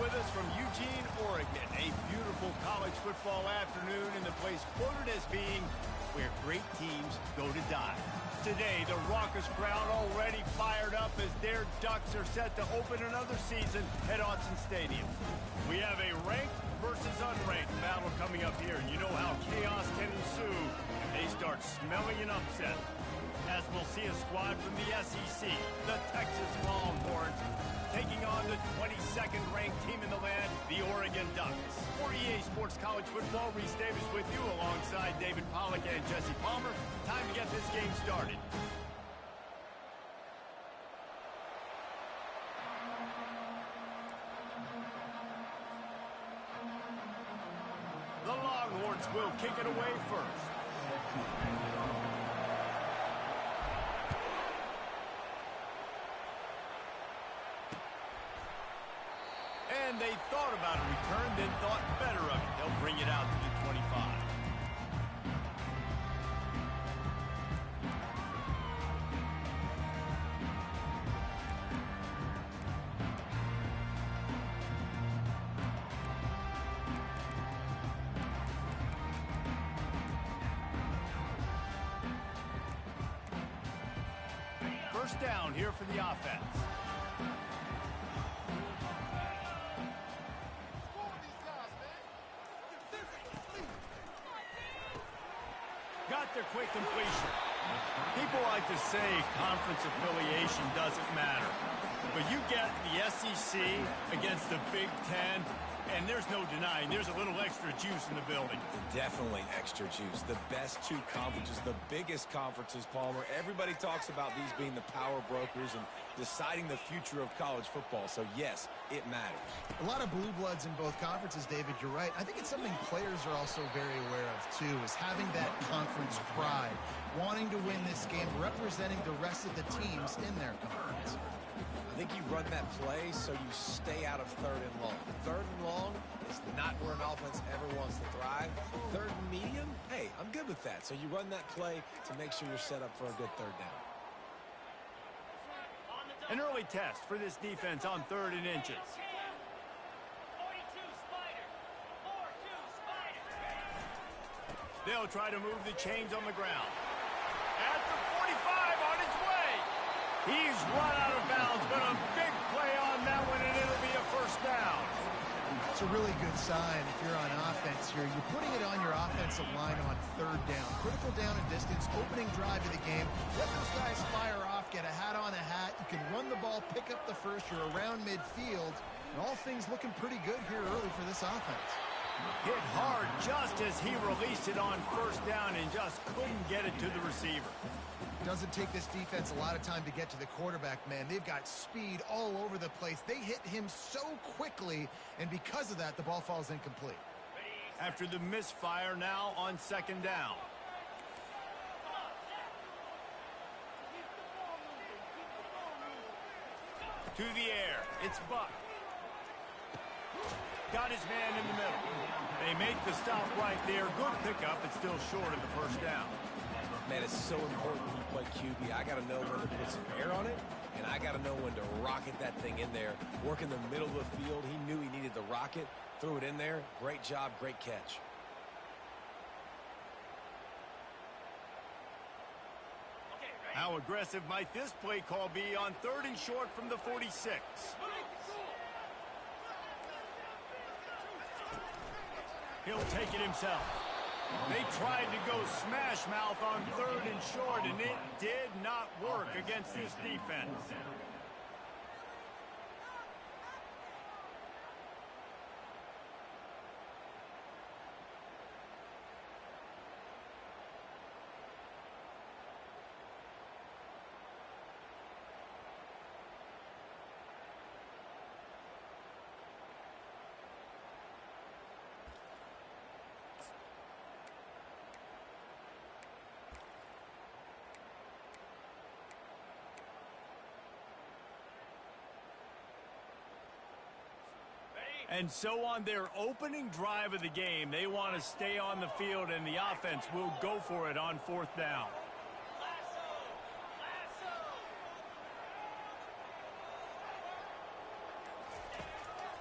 with us from Eugene, Oregon. A beautiful college football afternoon in the place quoted as being where great teams go to die. Today, the raucous crowd already fired up as their Ducks are set to open another season at Autzen Stadium. We have a ranked versus unranked battle coming up here, and you know how chaos can ensue if they start smelling an upset. As we'll see a squad from the SEC, the Texas Longhorns, taking on the 22nd ranked team in the land, the Oregon Ducks. For EA Sports College Football, Reese Davis with you alongside David Pollack and Jesse Palmer. Time to get this game started. The Longhorns will kick it away first. And they thought about a return, then thought better of it. They'll bring it out to the 25. First down here for the offense. Got their quick completion. People like to say conference affiliation doesn't matter. But you get the SEC against the Big Ten, and there's no denying there's a little extra juice in the building. Definitely extra juice. The best two conferences, the biggest conferences, Palmer. Everybody talks about these being the power brokers and deciding the future of college football. So, yes, it matters. A lot of blue bloods in both conferences, David. You're right. I think it's something players are also very aware of, too, is having that conference pride, wanting to win this game, representing the rest of the teams in their conference. I think you run that play so you stay out of third and long. Third and long is not where an offense ever wants to thrive. Third and medium, hey, I'm good with that. So you run that play to make sure you're set up for a good third down. An early test for this defense on 3rd and inches. They'll try to move the chains on the ground. At the 45 on his way. He's run out of bounds, but a big play on that one, and it'll be a first down. It's a really good sign if you're on offense here. You're putting it on your offensive line on 3rd down. Critical down and distance, opening drive of the game. Let those guys fire off, get a hat on a hat. You can run the ball, pick up the first. You're around midfield. And all things looking pretty good here early for this offense. Hit hard just as he released it on 1st down and just couldn't get it to the receiver. Doesn't take this defense a lot of time to get to the quarterback, man. They've got speed all over the place. They hit him so quickly, and because of that, the ball falls incomplete. After the misfire, now on 2nd down. To the air, it's Buck. Got his man in the middle. They make the stop right there. Good pickup, but still short of the 1st down. Man, it's so important when you play QB. I got to know when to put some air on it, and I got to know when to rocket that thing in there. Work in the middle of the field. He knew he needed the rocket, threw it in there. Great job, great catch. How aggressive might this play call be on 3rd and short from the 46? He'll take it himself. They tried to go smash mouth on 3rd and short, and it did not work against this defense. And so on their opening drive of the game, they want to stay on the field, and the offense will go for it on 4th down.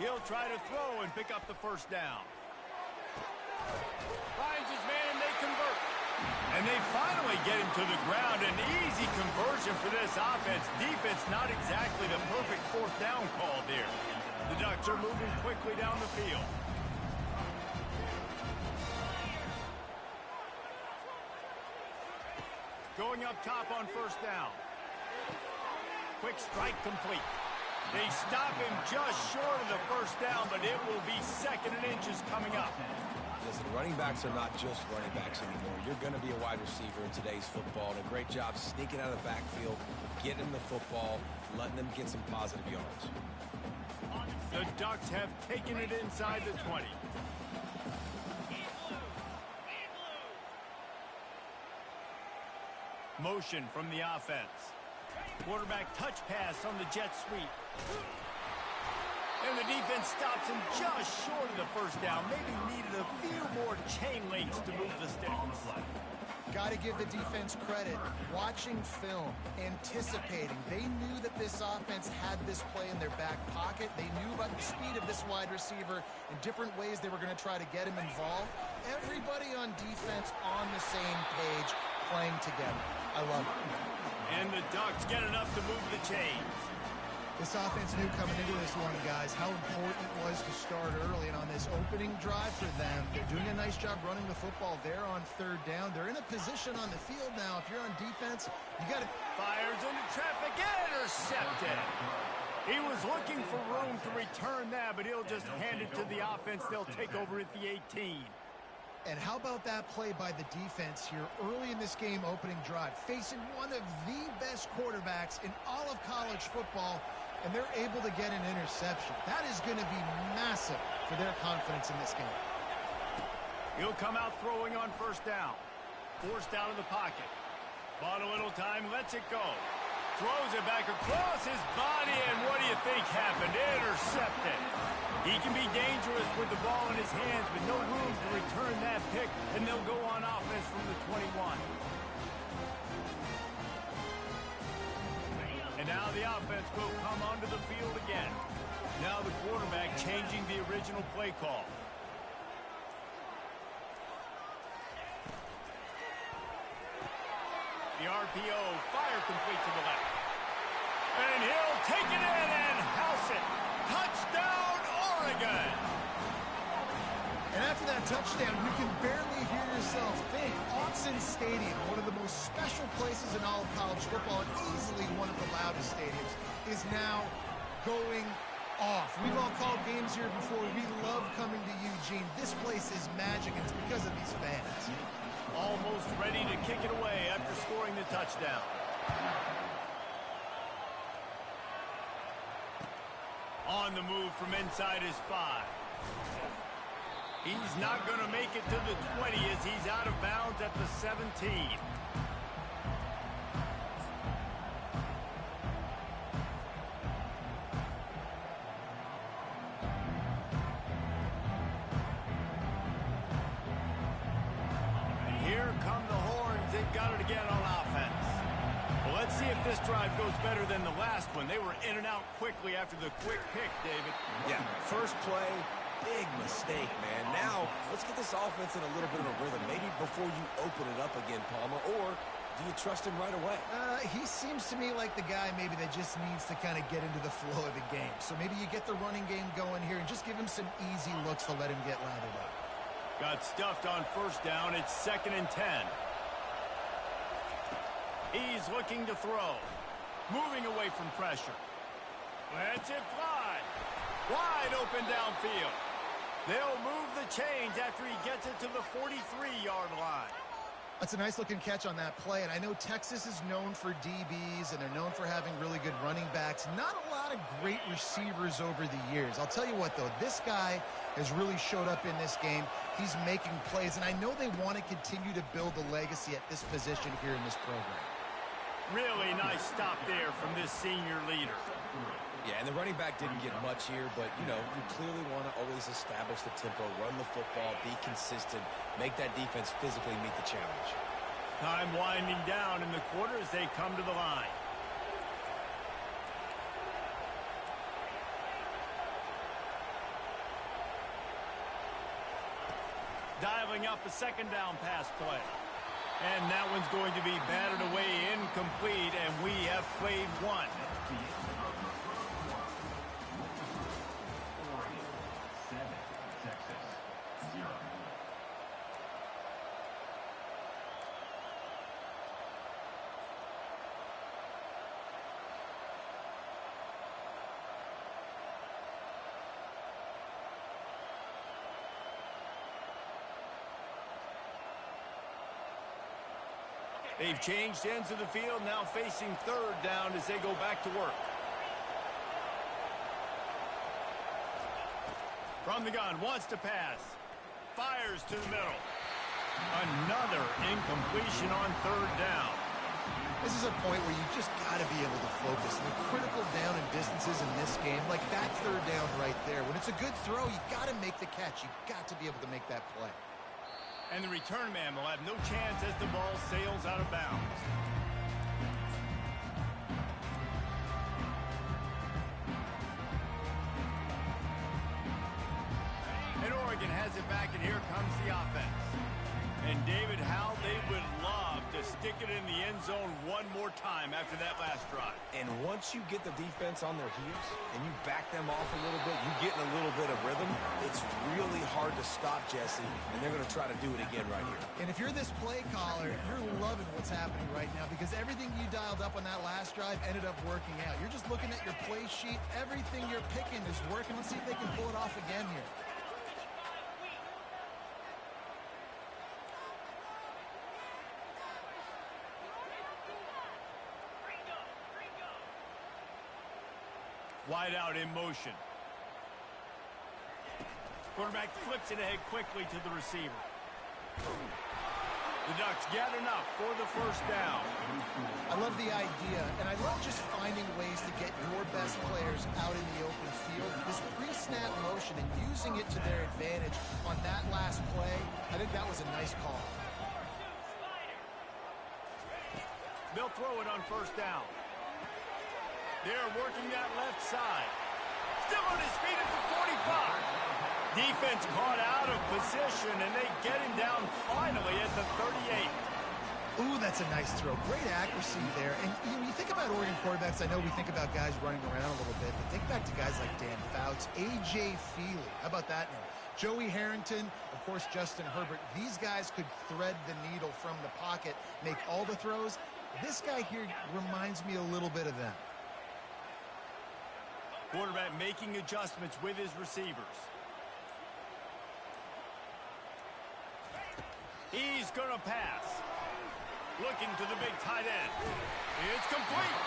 He'll try to throw and pick up the first down. Finds his man and they convert. And they finally get him to the ground. An easy conversion for this offense. Defense not exactly the perfect fourth down call there. The Ducks are moving quickly down the field. Going up top on first down. Quick strike complete. They stop him just short of the first down, but it will be 2nd and inches coming up. Listen, running backs are not just running backs anymore. You're going to be a wide receiver in today's football. And a great job sneaking out of the backfield, getting the football, letting them get some positive yards. The Ducks have taken it inside the 20. Motion from the offense. Quarterback touch pass on the jet sweep. And the defense stops him just short of the first down. Maybe needed a few more chain links to move the sticks. Got to give the defense credit. Watching film, anticipating. They knew that this offense had this play in their back pocket. They knew about the speed of this wide receiver and different ways they were going to try to get him involved. Everybody on defense on the same page, playing together. I love it. And the Ducks get enough to move the chains. This offense knew coming into this one, guys, how important it was to start early. And on this opening drive for them, they're doing a nice job running the football there on 3rd down. They're in a position on the field now. If you're on defense, you got to... Fires into traffic, intercepted. He was looking for room to return that, but he'll just hand it to the offense. They'll take over at the 18. And how about that play by the defense here early in this game opening drive, facing one of the best quarterbacks in all of college football, and they're able to get an interception. That is going to be massive for their confidence in this game. He'll come out throwing on first down. Forced out of the pocket. Bought a little time, lets it go. Throws it back across his body, and what do you think happened? Intercepted. He can be dangerous with the ball in his hands, but no room to return that pick, and they'll go on offense from the 21. And now the offense will come onto the field again. Now the quarterback changing the original play call. The RPO, fire complete to the left. And he'll take it in and house it. Touchdown, Oregon! And after that touchdown, you can barely hear yourself think. Autzen Stadium, one of the most special places in all of college football, and easily one of the loudest stadiums, is now going off. We've all called games here before. We love coming to Eugene. This place is magic, and it's because of these fans. Almost ready to kick it away after scoring the touchdown. On the move from inside his 5. He's not going to make it to the 20 as he's out of bounds at the 17. And here come the horns. They've got it again on offense. Well, let's see if this drive goes better than the last one. They were in and out quickly after the quick pick, David. Yeah, first play, big mistake, man. Now, let's get this offense in a little bit of a rhythm. Maybe before you open it up again, Palmer, or do you trust him right away? He seems to me like the guy maybe that just needs to kind of get into the flow of the game. So maybe you get the running game going here and just give him some easy looks to let him get lathered up. Got stuffed on first down. It's 2nd and 10. He's looking to throw. Moving away from pressure. Lets it fly. Wide open downfield. They'll move the chains after he gets it to the 43-yard line. That's a nice-looking catch on that play, and I know Texas is known for DBs, and they're known for having really good running backs. Not a lot of great receivers over the years. I'll tell you what, though, this guy has really showed up in this game. He's making plays, and I know they want to continue to build a legacy at this position here in this program. Really nice stop there from this senior leader. Yeah, and the running back didn't get much here, but, you know, you clearly want to always establish the tempo, run the football, be consistent, make that defense physically meet the challenge. Time winding down in the quarter as they come to the line. dialing up a second down pass play. And that one's going to be batted away incomplete, and we have played one. They've changed ends of the field, now facing third down as they go back to work. From the gun, wants to pass. Fires to the middle. Another incompletion on third down. This is a point where you just got to be able to focus. The critical down and distances in this game, like that third down right there. When it's a good throw, you got to make the catch. You got to be able to make that play. And the return man will have no chance as the ball sails out of bounds. And Oregon has it back, and here comes the offense. And David, how they would love to stick it in the end zone one more time after that last drive. And once you get the defense on their heels and you back them off a little bit, you get in a little bit of rhythm, it's really hard to stop, Jesse, and they're going to try to do it again right here. And if you're this play caller, you're loving what's happening right now because everything you dialed up on that last drive ended up working out. You're just looking at your play sheet. Everything you're picking is working. Let's see if they can pull it off again here. Wide out in motion. Quarterback flips it ahead quickly to the receiver. The Ducks get enough for the first down. I love the idea, and I love just finding ways to get your best players out in the open field. This pre-snap motion and using it to their advantage on that last play, I think that was a nice call. They'll throw it on first down. They're working that left side. Still on his feet at the 45. Defense caught out of position, and they get him down finally at the 38. Ooh, that's a nice throw. Great accuracy there. And you think about Oregon quarterbacks, I know we think about guys running around a little bit, but think back to guys like Dan Fouts, A.J. Feely. How about that name? Joey Harrington, of course, Justin Herbert. These guys could thread the needle from the pocket, make all the throws. This guy here reminds me a little bit of them. Quarterback making adjustments with his receivers. He's going to pass. Looking to the big tight end. It's complete.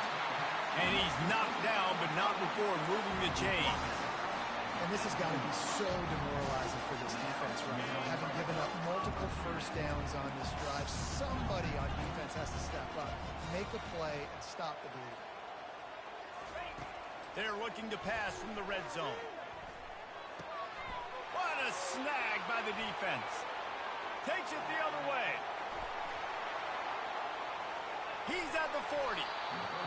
And he's knocked down, but not before moving the chains. And this has got to be so demoralizing for this defense right now. Having given up multiple first downs on this drive, somebody on defense has to step up, make a play, and stop the bleeding. They're looking to pass from the red zone. What a snag by the defense. Takes it the other way. He's at the 40.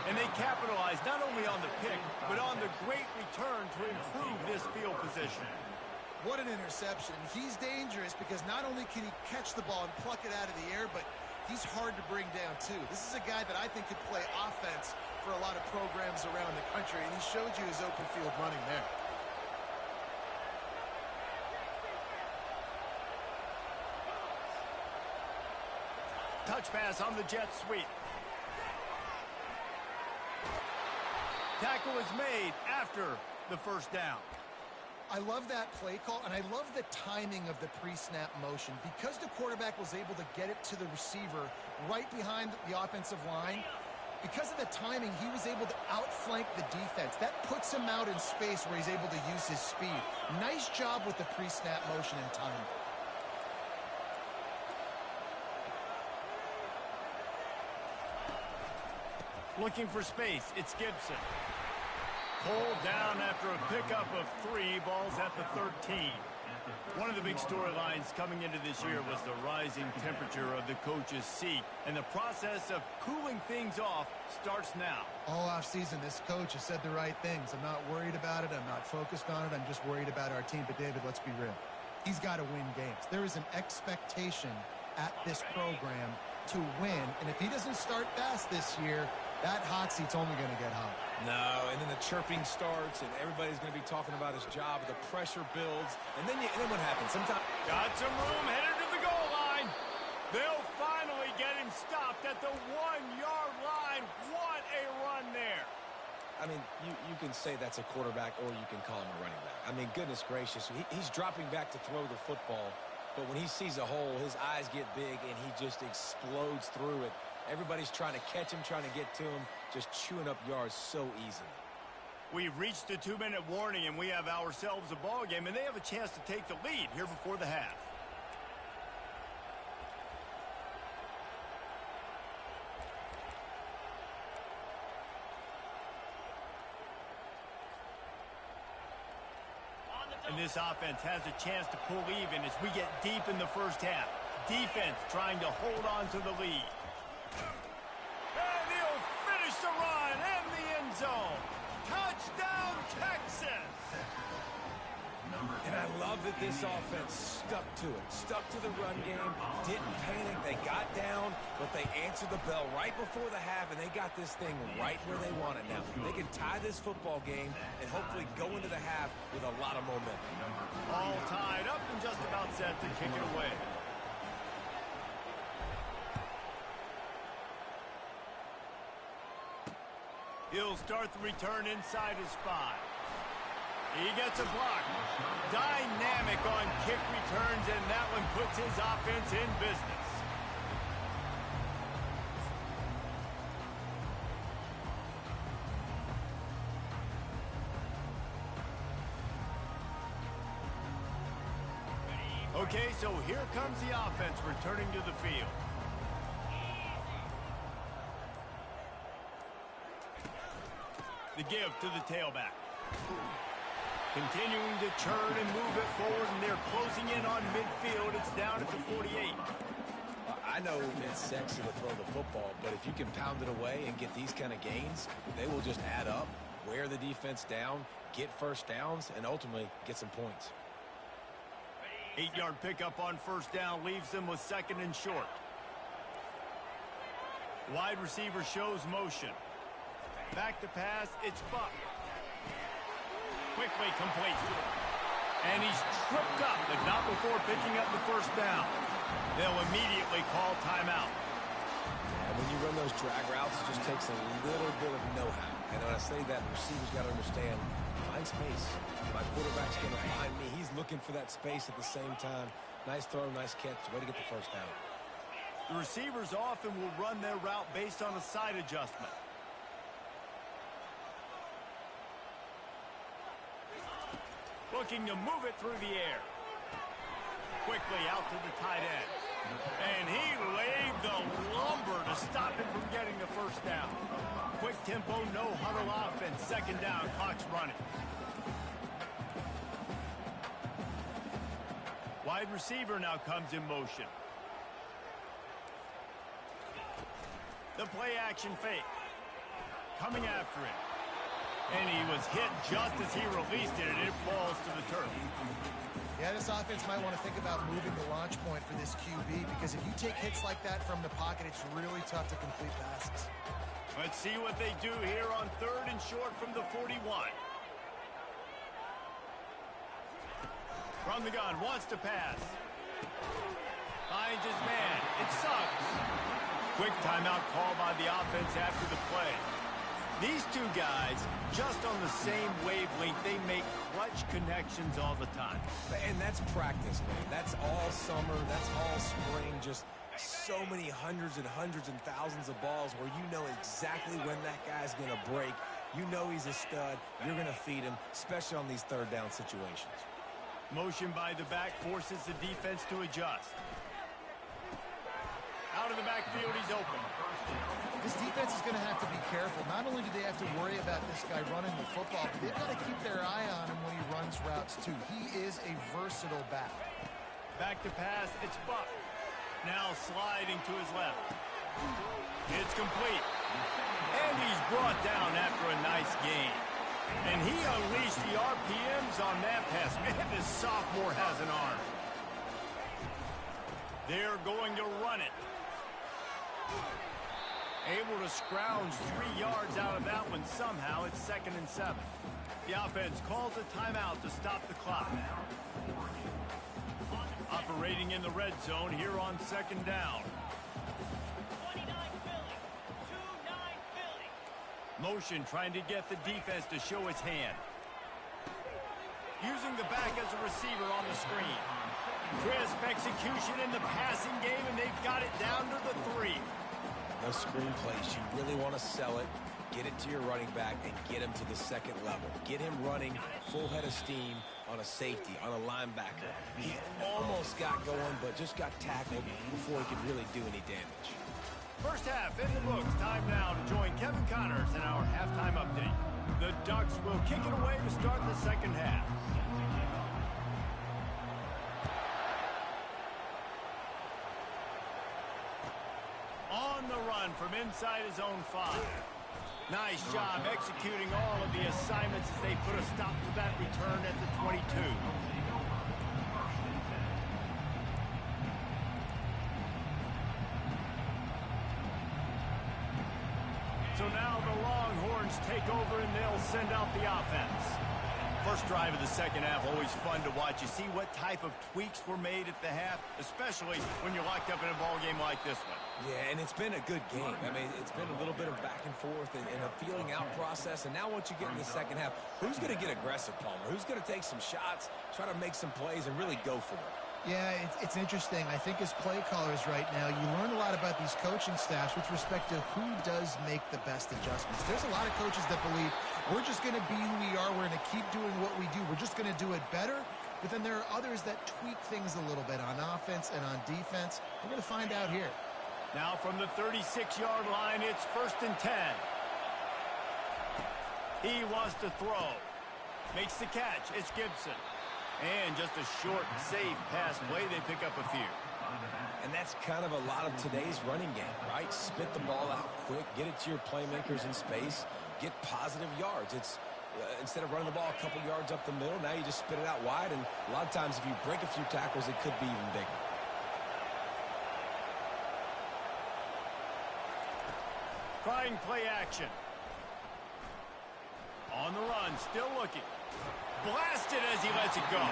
And they capitalize not only on the pick, but on the great return to improve this field position. What an interception. He's dangerous because not only can he catch the ball and pluck it out of the air, but he's hard to bring down too. This is a guy that I think could play offense for a lot of programs around the country, and he showed you his open field running there. Touch pass on the jet sweep. Tackle is made after the first down. I love that play call, and I love the timing of the pre-snap motion. Because the quarterback was able to get it to the receiver right behind the offensive line, because of the timing, he was able to outflank the defense. That puts him out in space where he's able to use his speed. Nice job with the pre-snap motion and timing. Looking for space, it's Gibson. Pulled down after a pickup of 3, balls at the 13. One of the big storylines coming into this year was the rising temperature of the coach's seat, and the process of cooling things off starts now. All offseason, this coach has said the right things. I'm not worried about it. I'm not focused on it. I'm just worried about our team. But, David, let's be real. He's got to win games. There is an expectation at this program to win, and if he doesn't start fast this year, that hot seat's only going to get hot. No, and then the chirping starts, and everybody's going to be talking about his job. The pressure builds, and then what happens? Sometimes got some room, headed to the goal line. They'll finally get him stopped at the 1-yard line. What a run there. I mean, you can say that's a quarterback, or you can call him a running back. I mean, goodness gracious, he's dropping back to throw the football, but when he sees a hole, his eyes get big, and he just explodes through it. Everybody's trying to catch him, trying to get to him, just chewing up yards so easily. We've reached the 2-minute warning, and we have ourselves a ball game, and they have a chance to take the lead here before the half. And this offense has a chance to pull even as we get deep in the first half. Defense trying to hold on to the lead. And he'll finish the run in the end zone. Touchdown, Texas! And I love that this offense stuck to it, stuck to the run game, didn't panic. They got down, but they answered the bell right before the half, and they got this thing right where they want it now. They can tie this football game and hopefully go into the half with a lot of momentum. All tied up and just about set to kick it away. He'll start the return inside his 5. He gets a block. Dynamic on kick returns, and that one puts his offense in business. Okay, so here comes the offense returning to the field. The give to the tailback. Continuing to churn and move it forward, and they're closing in on midfield. It's down at the 48. I know it's sexy to throw the football, but if you can pound it away and get these kind of gains, they will just add up, wear the defense down, get first downs, and ultimately get some points. 8-yard pickup on first down leaves them with 2nd and short. Wide receiver shows motion. Back to pass, it's Buck. Quickly complete. And he's tripped up, but not before picking up the first down. They'll immediately call timeout. Yeah, when you run those drag routes, it just takes a little bit of know-how. And when I say that, the receiver's got to understand, find space. My quarterback's going to find me. He's looking for that space at the same time. Nice throw, nice catch. Way to get the first down. The receivers often will run their route based on a side adjustment. Looking to move it through the air. Quickly out to the tight end. And he laid the lumber to stop him from getting the first down. Quick tempo, no huddle offense. 2nd down, clock's running. Wide receiver now comes in motion. The play action fake. Coming after it. And he was hit just as he released it, and it falls to the turf. Yeah, this offense might want to think about moving the launch point for this QB, because if you take hits like that from the pocket, it's really tough to complete passes. Let's see what they do here on 3rd and short from the 41. From the gun, wants to pass. Finds his man. It sucks. Quick timeout call by the offense after the play. These two guys, just on the same wavelength, they make clutch connections all the time. And that's practice, man. That's all summer. That's all spring. Just so many hundreds and thousands of balls where you know exactly when that guy's going to break. You know he's a stud. You're going to feed him, especially on these 3rd down situations. Motion by the back forces the defense to adjust. Out of the backfield, he's open. This defense is going to have to be careful. Not only do they have to worry about this guy running the football, but they've got to keep their eye on him when he runs routes, too. He is a versatile back. Back to pass, it's Buck. Now sliding to his left. It's complete. And he's brought down after a nice gain. And he unleashed the RPMs on that pass. Man, this sophomore has an arm. They're going to run it. Able to scrounge 3 yards out of that one somehow. It's 2nd and 7. The offense calls a timeout to stop the clock. Operating in the red zone here on 2nd down. 29 Philly. 2-9 Philly. Motion trying to get the defense to show his hand. Using the back as a receiver on the screen. Crisp execution in the passing game, and they've got it down to the 3. Those screen plays, you really want to sell it, get it to your running back, and get him to the 2nd level. Get him running full head of steam on a safety, on a linebacker. He almost got going, but just got tackled before he could really do any damage. First half in the books. Time now to join Kevin Connors in our halftime update. The Ducks will kick it away to start the 2nd half. On the run from inside his own 5. Nice job executing all of the assignments as they put a stop to that return at the 22. So now the Longhorns take over and they'll send out the offense. First drive of the 2nd half, always fun to watch. You see what type of tweaks were made at the half, especially when you're locked up in a ball game like this one. Yeah, and it's been a good game. I mean, it's been a little bit of back and forth and a feeling out process. And now once you get in the 2nd half, who's going to get aggressive, Palmer? Who's going to take some shots, try to make some plays, and really go for it? Yeah, it's interesting. I think as play callers right now, you learn a lot about these coaching staffs with respect to who does make the best adjustments. There's a lot of coaches that believe we're just going to be who we are. We're going to keep doing what we do. We're just going to do it better. But then there are others that tweak things a little bit on offense and on defense. We're going to find out here. Now from the 36-yard line, it's 1st and 10. He wants to throw. Makes the catch. It's Gibson. And just a short, safe pass play. They pick up a few. And that's kind of a lot of today's running game, right? Spit the ball out quick, get it to your playmakers in space, get positive yards. It's instead of running the ball a couple yards up the middle, now you just spit it out wide. And a lot of times if you break a few tackles, it could be even bigger. Trying play action. On the run, still looking. Blasted as he lets it go.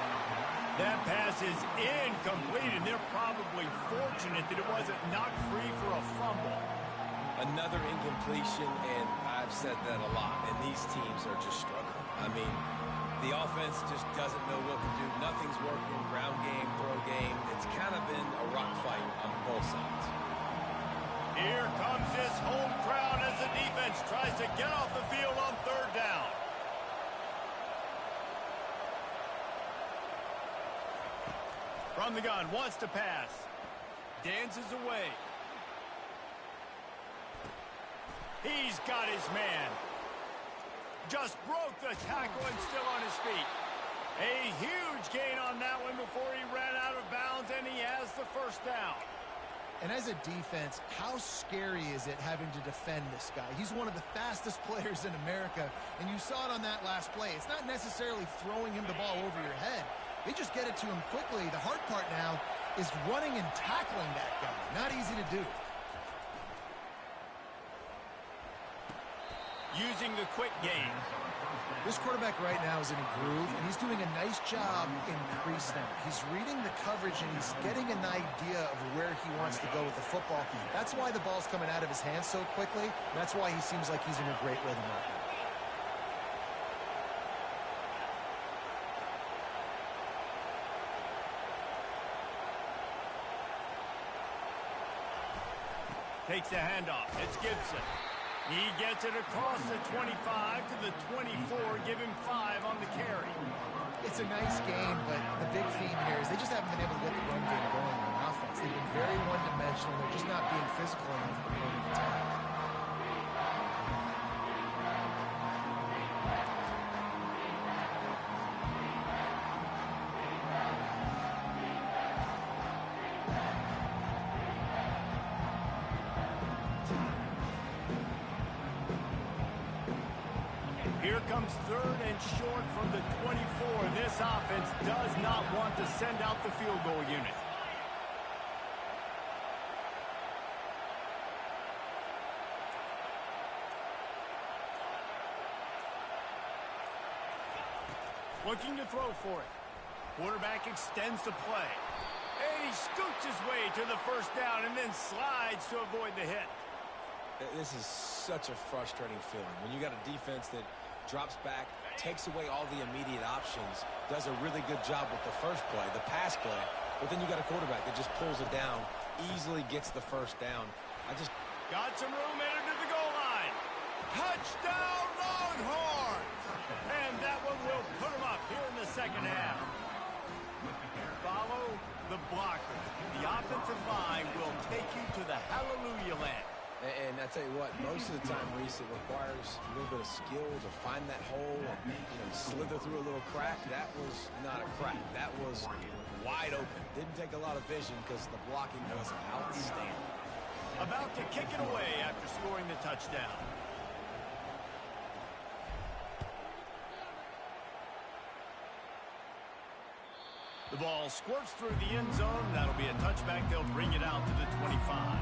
That pass is incomplete, and they're probably fortunate that it wasn't knocked free for a fumble. Another incompletion, and I've said that a lot, and these teams are just struggling. I mean, the offense just doesn't know what to do. Nothing's working. Ground game, throw game. It's kind of been a rock fight on both sides. Here comes this home crowd as the defense tries to get off the field on 3rd down. From the gun, wants to pass. Dances away. He's got his man. Just broke the tackle and still on his feet. A huge gain on that one before he ran out of bounds, and he has the 1st down. And as a defense, how scary is it having to defend this guy? He's one of the fastest players in America, and you saw it on that last play. It's not necessarily throwing him the ball over your head. They just get it to him quickly. The hard part now is running and tackling that guy. Not easy to do. Using the quick game. This quarterback right now is in a groove, and he's doing a nice job in crease now. He's reading the coverage, and he's getting an idea of where he wants to go with the football. That's why the ball's coming out of his hands so quickly. That's why he seems like he's in a great rhythm right now. Takes the handoff. It's Gibson. He gets it across the 25 to the 24. Give him 5 on the carry. It's a nice game, but the big theme here is they just haven't been able to get the run game going on offense. They've been very one-dimensional. They're just not being physical enough at the point of attack. Here comes third and short from the 24. This offense does not want to send out the field goal unit. Looking to throw for it. Quarterback extends the play. And he scoots his way to the first down and then slides to avoid the hit. This is such a frustrating feeling. When you got a defense that drops back, takes away all the immediate options, does a really good job with the first play, the pass play, but then you got a quarterback that just pulls it down, easily gets the first down. Got some room headed to the goal line. Touchdown, Longhorns! And that one will put them up here in the second half. Follow the blocker. The offensive line will take you to the hallelujah land. And I tell you what, most of the time, Reese, it requires a little bit of skill to find that hole and slither through a little crack. That was not a crack. That was wide open. Didn't take a lot of vision because the blocking was outstanding. About to kick it away after scoring the touchdown. The ball squirts through the end zone. That'll be a touchback. They'll bring it out to the 25.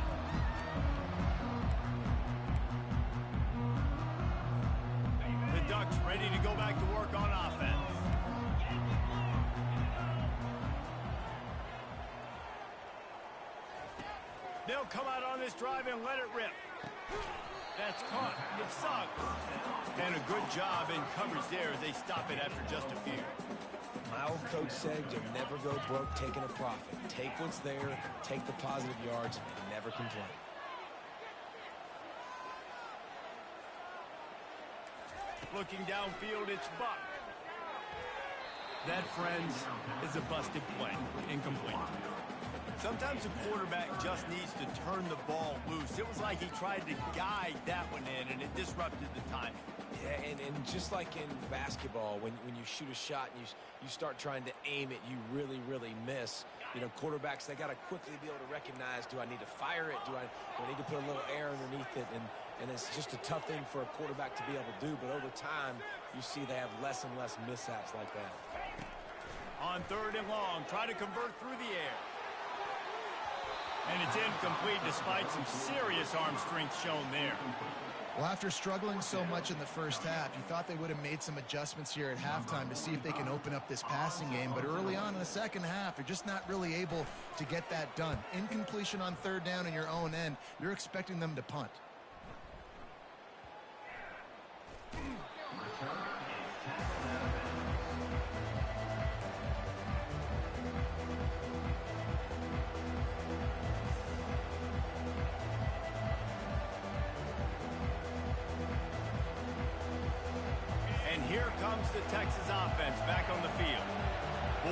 The Ducks ready to go back to work on offense. They'll come out on this drive and let it rip. That's caught. It sucks. And a good job in coverage there as they stop it after just a few. My old coach said you'll never go broke taking a profit. Take what's there, take the positive yards, and never complain. Looking downfield, it's Buck. That, friends, is a busted play. Incomplete. Sometimes a quarterback just needs to turn the ball loose. It was like he tried to guide that one in, and it disrupted the timing. Yeah, and just like in basketball, when you shoot a shot and you start trying to aim it, you really, really miss. Quarterbacks, they got to quickly be able to recognize, do I need to fire it? Do I need to put a little air underneath it? And it's just a tough thing for a quarterback to be able to do. But over time, you see they have less and less mishaps like that. On third and long, try to convert through the air. And it's incomplete despite some serious arm strength shown there. Well, after struggling so much in the first half, you thought they would have made some adjustments here at halftime to see if they can open up this passing game. But early on in the second half, they're just not really able to get that done. Incompletion on third down in your own end, you're expecting them to punt. Here comes the Texas offense back on the field.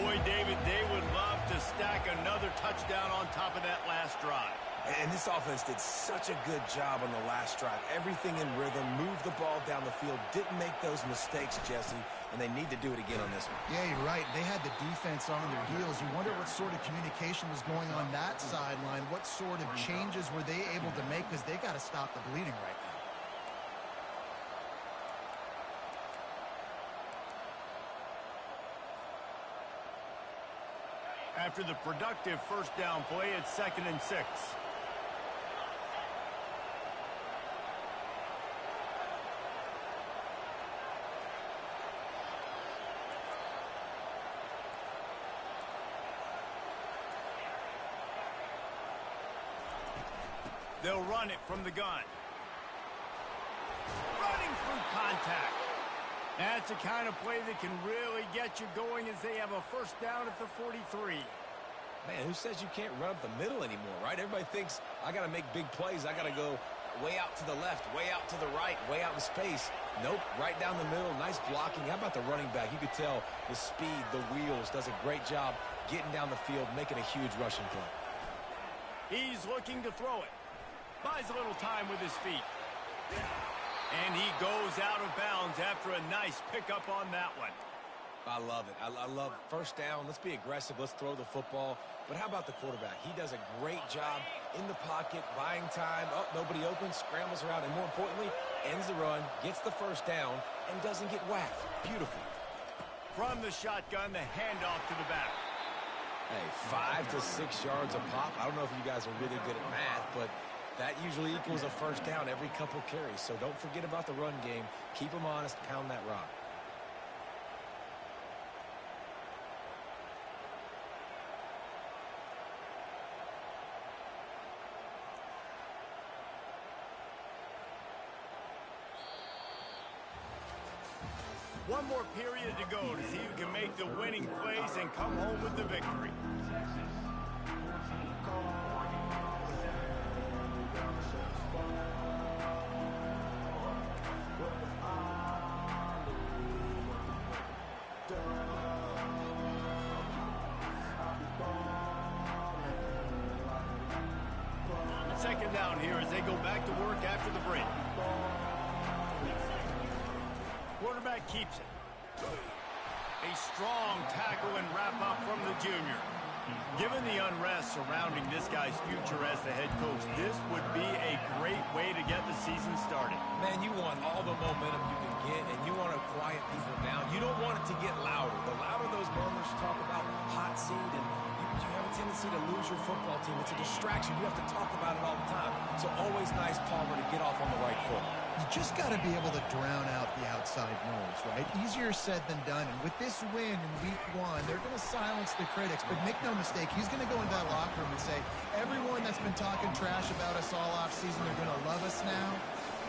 Boy, David, they would love to stack another touchdown on top of that last drive. And this offense did such a good job on the last drive. Everything in rhythm, moved the ball down the field, didn't make those mistakes, Jesse, and they need to do it again on this one. Yeah, you're right. They had the defense on their heels. You wonder what sort of communication was going on that sideline. What sort of changes were they able to make, because they got to stop the bleeding right now. After the productive first down play, it's 2nd and 6. They'll run it from the gun. Running through contact. That's the kind of play that can really get you going as they have a first down at the 43. Man, who says you can't run up the middle anymore, right? Everybody thinks I got to make big plays. I got to go way out to the left, way out to the right, way out in space. Nope, right down the middle, nice blocking. How about the running back? You could tell the speed, the wheels, does a great job getting down the field, making a huge rushing play. He's looking to throw it. Buys a little time with his feet. And he goes out of bounds after a nice pickup on that one. I love it. I love first down. Let's be aggressive. Let's throw the football. But how about the quarterback? He does a great job in the pocket, buying time. Oh, nobody open, scrambles around, and more importantly, ends the run, gets the first down, and doesn't get whacked. Beautiful. From the shotgun, the handoff to the back. Hey, 5 to 6 yards a pop. I don't know if you guys are really good at math, but that usually equals a first down every couple carries. So don't forget about the run game. Keep them honest, pound that rock. One more period to go to see who can make the winning plays and come home with the victory. Second down here as they go back to work after the break. Quarterback keeps it. A strong tackle and wrap up from the junior. Given the unrest surrounding this guy's future as the head coach, this would be a great way to get the season started. Man, you want all the momentum you can get, and you want to quiet people down. You don't want it to get louder. The louder those murmurs talk about hot seat, and you have a tendency to lose your football team. It's a distraction. You have to talk about it all the time. So always nice, Palmer, to get off on the right foot. You just got to be able to drown out the outside noise, right? Easier said than done. And with this win in week 1, they're going to silence the critics. But make no mistake, he's going to go into that locker room and say, everyone that's been talking trash about us all off season, they're going to love us now.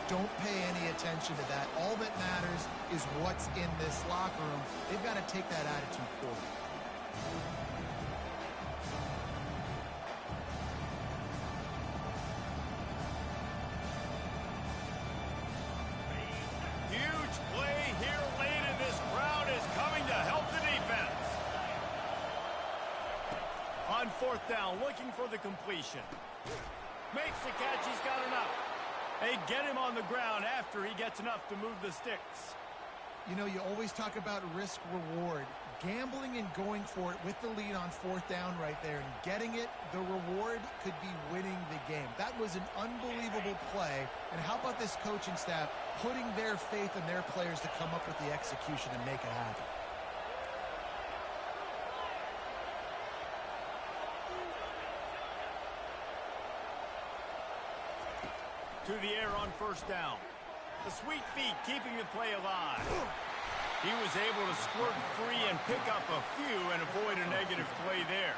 Don't pay any attention to that. All that matters is what's in this locker room. They've got to take that attitude forward. On fourth down, looking for the completion. Makes the catch, he's got enough. They get him on the ground after he gets enough to move the sticks. You know, you always talk about risk-reward. Gambling and going for it with the lead on fourth down right there and getting it, the reward could be winning the game. That was an unbelievable play. And how about this coaching staff putting their faith in their players to come up with the execution and make it happen? To the air on first down. The sweet feet keeping the play alive. He was able to squirt free and pick up a few and avoid a negative play there.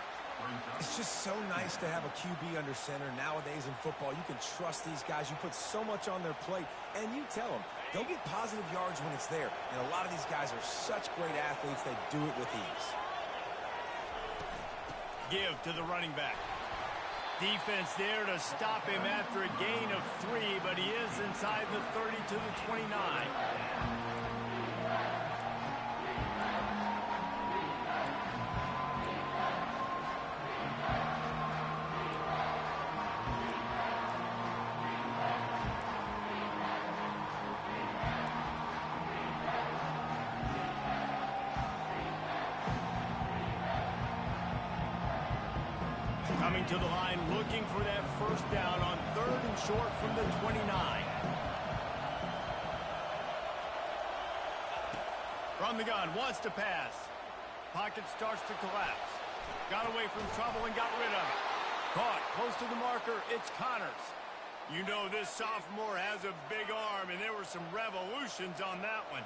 It's just so nice to have a QB under center nowadays in football. You can trust these guys. You put so much on their plate, and you tell them, go get positive yards when it's there. And a lot of these guys are such great athletes, they do it with ease. Give to the running back. Defense there to stop him after a gain of 3, but he is inside the 30 to the 29. Coming to the line, looking for that first down on 3rd and short from the 29. From the gun, wants to pass. Pocket starts to collapse. Got away from trouble and got rid of it. Caught, close to the marker, it's Connors. You know this sophomore has a big arm, and there were some revolutions on that one.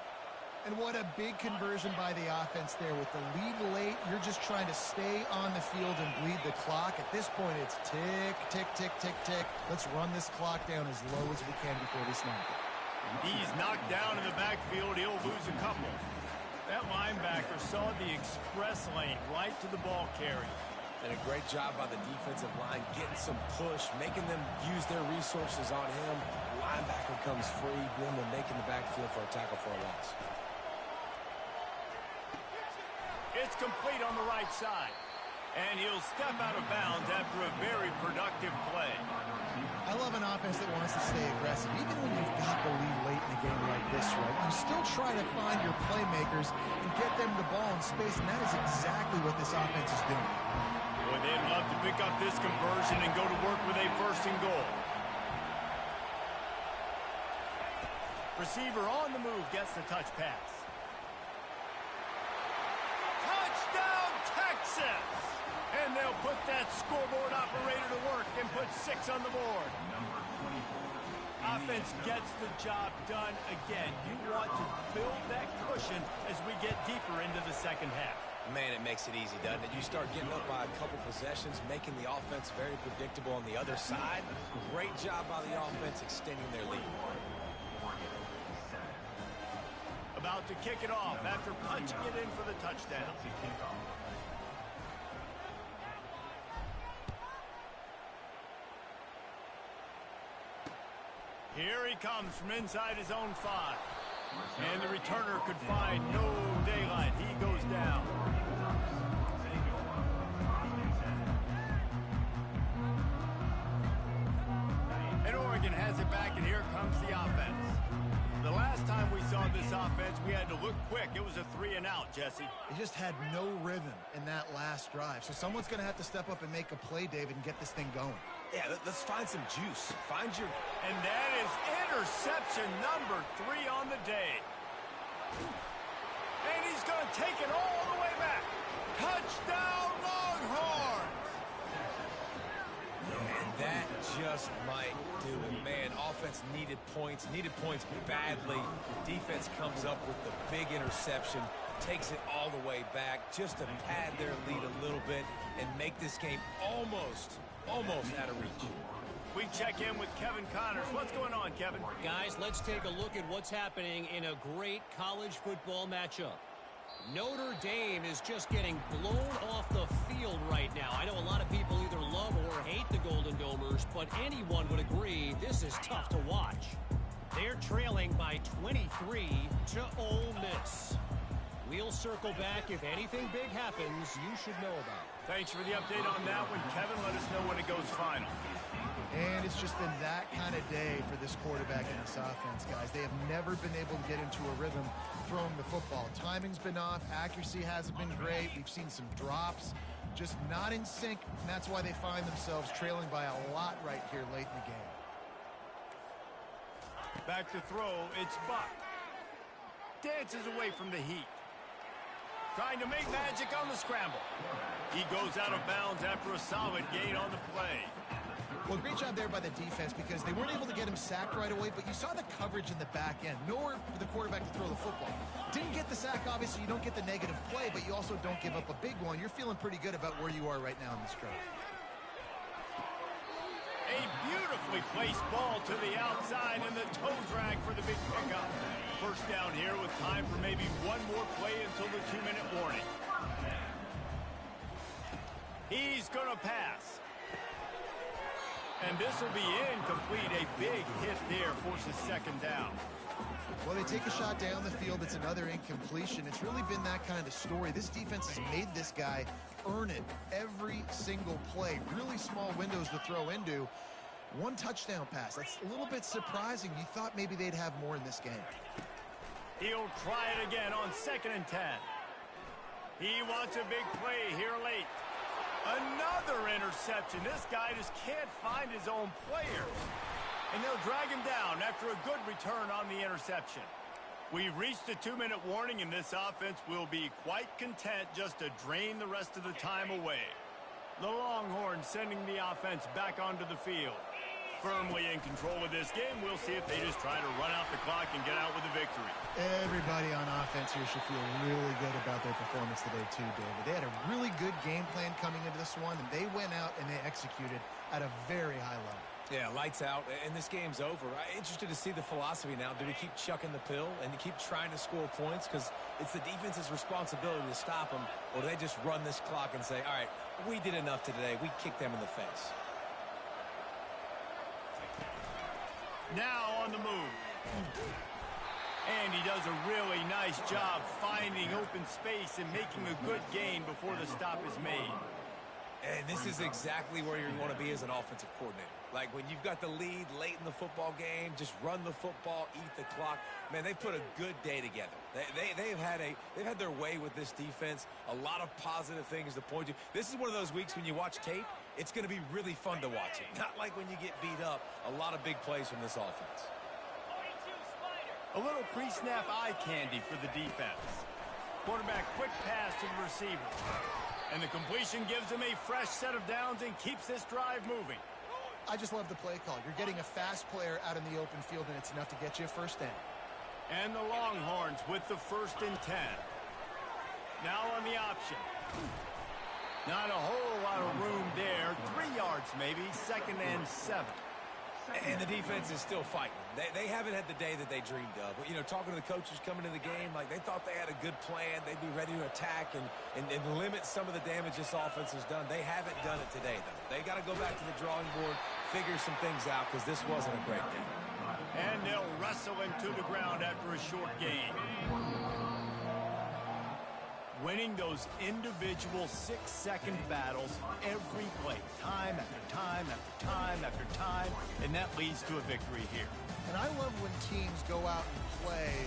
And what a big conversion by the offense there. With the lead late, you're just trying to stay on the field and bleed the clock. At this point, it's tick, tick, tick, tick, tick. Let's run this clock down as low as we can before we snap it. He's knocked down in the backfield. He'll lose a couple. That linebacker saw the express lane right to the ball carrier. And a great job by the defensive line, getting some push, making them use their resources on him. Linebacker comes free, boom, and making the backfield for a tackle for a loss. It's complete on the right side. And he'll step out of bounds after a very productive play. I love an offense that wants to stay aggressive. Even when you've got the lead late in a game like this, right? You still try to find your playmakers and get them the ball in space, and that is exactly what this offense is doing. Boy, they'd love to pick up this conversion and go to work with a first and goal. Receiver on the move gets the touch pass. Touchdown, Texas! And they'll put that scoreboard operator to work and put 6 on the board. Offense gets the job done again. You want to build that cushion as we get deeper into the second half. Man, it makes it easy, doesn't it? You start getting up by a couple possessions, making the offense very predictable on the other side. Great job by the offense extending their lead. About to kick it off after punching it in for the touchdown. Here he comes from inside his own 5. And the returner could find no daylight. He goes down. And Oregon has it back, and here comes the offense. The last time we saw this offense, we had to look quick. It was a 3-and-out, Jesse. They just had no rhythm in that last drive. So someone's going to have to step up and make a play, David, and get this thing going. Yeah, let's find some juice. Find your... And that is interception number 3 on the day. And he's going to take it all the way back. Touchdown, Longhorns! And that just might do it. Man, offense needed points badly. Defense comes up with the big interception, takes it all the way back just to pad their lead a little bit and make this game almost out of reach. We check in with Kevin Connors. What's going on, Kevin? Guys, let's take a look at what's happening in a great college football matchup. Notre Dame is just getting blown off the field right now. I know a lot of people either love or hate the Golden Domers, but anyone would agree this is tough to watch. They're trailing by 23 to Ole Miss. We'll circle back. If anything big happens, you should know about it. Thanks for the update on that one, Kevin. Let us know when it goes final. And it's just been that kind of day for this quarterback and this offense, guys. They have never been able to get into a rhythm throwing the football. Timing's been off. Accuracy hasn't been great. We've seen some drops. Just not in sync, and that's why they find themselves trailing by a lot right here late in the game. Back to throw, it's Buck. Dances away from the heat. Trying to make magic on the scramble. He goes out of bounds after a solid gain on the play. Well, great job there by the defense because they weren't able to get him sacked right away, but you saw the coverage in the back end. Nowhere for the quarterback to throw the football. Didn't get the sack, obviously. You don't get the negative play, but you also don't give up a big one. You're feeling pretty good about where you are right now in this stretch. A beautifully placed ball to the outside and the toe drag for the big pickup. First down here with time for maybe one more play until the 2-minute warning. He's going to pass. And this will be incomplete. A big hit there forces second down. Well, they take a shot down the field. It's another incompletion. It's really been that kind of story. This defense has made this guy earn it every single play. Really small windows to throw into. One touchdown pass. That's a little bit surprising. You thought maybe they'd have more in this game. He'll try it again on 2nd and 10. He wants a big play here late. Another interception. This guy just can't find his own players. And they'll drag him down after a good return on the interception. We've reached the 2-minute warning, and this offense will be quite content just to drain the rest of the time away. The Longhorns sending the offense back onto the field. Firmly in control of this game. We'll see if they just try to run out the clock and get out with a victory. Everybody on offense here should feel really good about their performance today too, David. They had a really good game plan coming into this one, and they went out and they executed at a very high level. Yeah, lights out, and this game's over. I'm interested to see the philosophy now. Do we keep chucking the pill and keep trying to score points? Because it's the defense's responsibility to stop them, or do they just run this clock and say, all right, we did enough today. We kicked them in the face. Now on the move. And he does a really nice job finding open space and making a good gain before the stop is made. And this is exactly where you want to be as an offensive coordinator. Like when you've got the lead late in the football game, just run the football, eat the clock. Man, they put a good day together. They've had their way with this defense. A lot of positive things to point to. This is one of those weeks when you watch tape, it's going to be really fun to watch it. Not like when you get beat up. A lot of big plays from this offense. 42 Spider. A little pre-snap eye candy for the defense. Quarterback quick pass to the receiver. And the completion gives him a fresh set of downs and keeps this drive moving. I just love the play call. You're getting a fast player out in the open field, and it's enough to get you a first down. And the Longhorns with the 1st and 10. Now on the option. Not a whole lot of room there. 3 yards maybe, 2nd and 7. And the defense is still fighting. They haven't had the day that they dreamed of. You know, talking to the coaches coming to the game, like they thought they had a good plan. They'd be ready to attack and limit some of the damage this offense has done. They haven't done it today, though. They got to go back to the drawing board, figure some things out, because this wasn't a great day. And they'll wrestle him to the ground after a short gain. Winning those individual 6-second battles every play, time after time after time after time, and that leads to a victory here. And I love when teams go out and play